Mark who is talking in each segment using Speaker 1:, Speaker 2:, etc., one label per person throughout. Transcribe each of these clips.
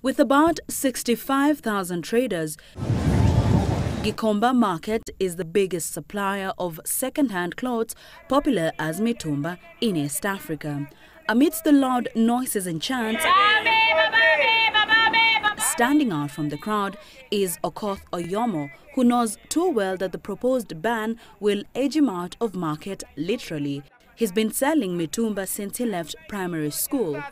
Speaker 1: With about 65,000 traders, Gikomba Market is the biggest supplier of second-hand clothes popular as mitumba in East Africa. Amidst the loud noises and chants, standing out from the crowd is Okoth Oyomo, who knows too well that the proposed ban will edge him out of market literally. He's been selling mitumba since he left primary school.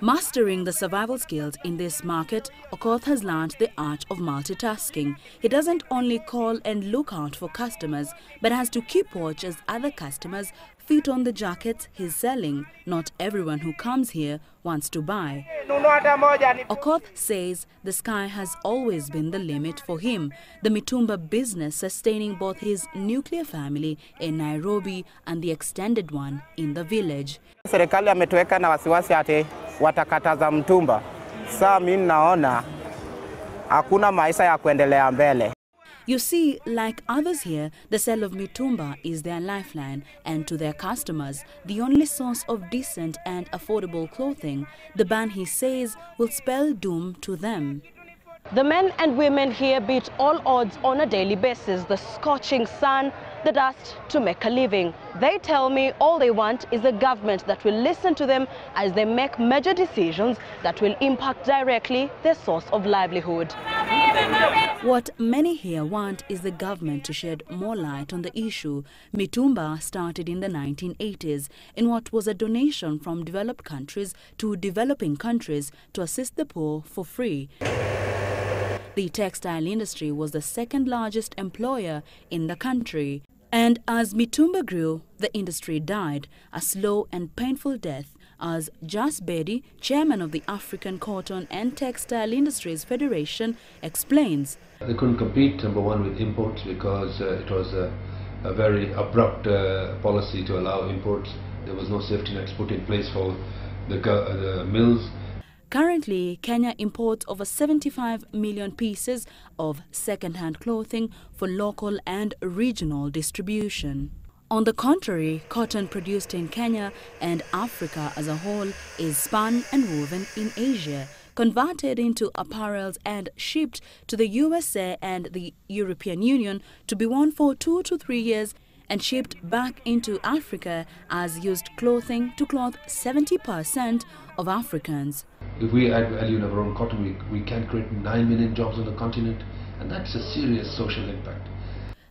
Speaker 1: Mastering the survival skills in this market, Okoth has learned the art of multitasking. He doesn't only call and look out for customers, but has to keep watch as other customers fit on the jackets he's selling. Not everyone who comes here wants to buy. Okoth says the sky has always been the limit for him, the mitumba business sustaining both his nuclear family in Nairobi and the extended one in the village.
Speaker 2: Serikali ametuweka na wasiwasi ati watakataza mtumba. Saa mimi naona hakuna maisha ya kuendelea mbele.
Speaker 1: You see, like others here, the sale of mitumba is their lifeline, and to their customers, the only source of decent and affordable clothing. The ban, he says, will spell doom to them.
Speaker 3: The men and women here beat all odds on a daily basis, the scorching sun, the dust, to make a living. They tell me all they want is a government that will listen to them as they make major decisions that will impact directly their source of livelihood.
Speaker 1: What many here want is the government to shed more light on the issue. Mitumba started in the 1980s in what was a donation from developed countries to developing countries to assist the poor for free. The textile industry was the second largest employer in the country. And as mitumba grew, the industry died, a slow and painful death, as Jas Bedi, chairman of the African Cotton and Textile Industries Federation, explains.
Speaker 4: They couldn't compete, number one, with imports because it was a very abrupt policy to allow imports. There was no safety nets put in place for the mills.
Speaker 1: Currently, Kenya imports over 75 million pieces of second-hand clothing for local and regional distribution. On the contrary, cotton produced in Kenya and Africa as a whole is spun and woven in Asia, converted into apparels and shipped to the USA and the European Union to be worn for 2 to 3 years and shipped back into Africa as used clothing to clothe 70% of Africans.
Speaker 4: If we add value in our own cotton, we can create 9 million jobs on the continent, and that's a serious social impact.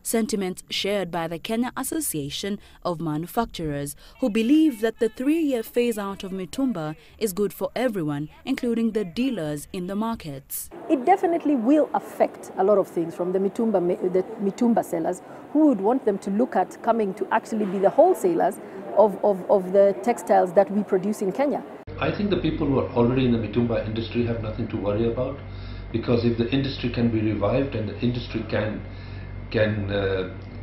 Speaker 1: Sentiments shared by the Kenya Association of Manufacturers, who believe that the 3-year phase-out of mitumba is good for everyone, including the dealers in the markets.
Speaker 5: It definitely will affect a lot of things from the mitumba sellers who would want them to look at coming to actually be the wholesalers of the textiles that we produce in Kenya.
Speaker 4: I think the people who are already in the mitumba industry have nothing to worry about, because if the industry can be revived and the industry can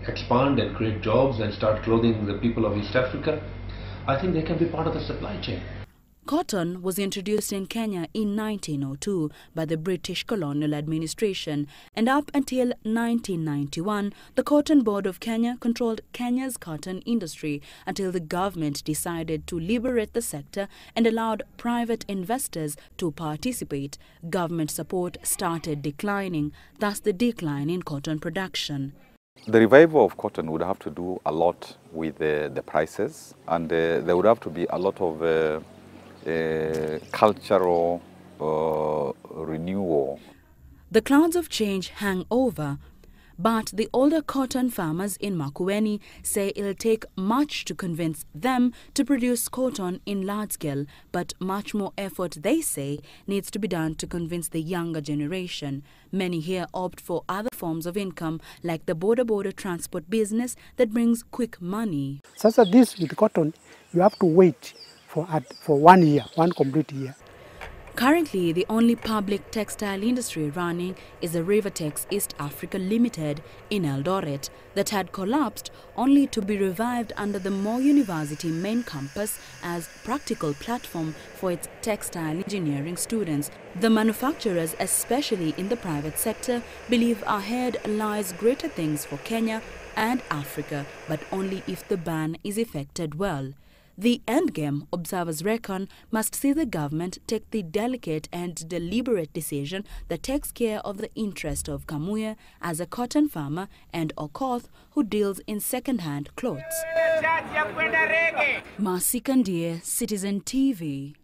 Speaker 4: expand and create jobs and start clothing the people of East Africa, I think they can be part of the supply chain.
Speaker 1: Cotton was introduced in Kenya in 1902 by the British colonial administration, and up until 1991, the Cotton Board of Kenya controlled Kenya's cotton industry until the government decided to liberate the sector and allowed private investors to participate. Government support started declining, thus the decline in cotton production.
Speaker 6: The revival of cotton would have to do a lot with the prices, and there would have to be a lot of cultural renewal.
Speaker 1: The clouds of change hang over, but the older cotton farmers in Makueni say it'll take much to convince them to produce cotton in large scale, but much more effort, they say, needs to be done to convince the younger generation. Many here opt for other forms of income, like the border transport business that brings quick money.
Speaker 7: So this with cotton, you have to wait for 1 year, 1 complete year.
Speaker 1: Currently, the only public textile industry running is the Rivertex East Africa Limited in Eldoret that had collapsed, only to be revived under the Moi University main campus as practical platform for its textile engineering students. The manufacturers, especially in the private sector, believe ahead lies greater things for Kenya and Africa, but only if the ban is effected well. The endgame, observers reckon, must see the government take the delicate and deliberate decision that takes care of the interest of Kamuya as a cotton farmer and Okoth, who deals in second-hand clothes. Mercy Kandie, Citizen TV.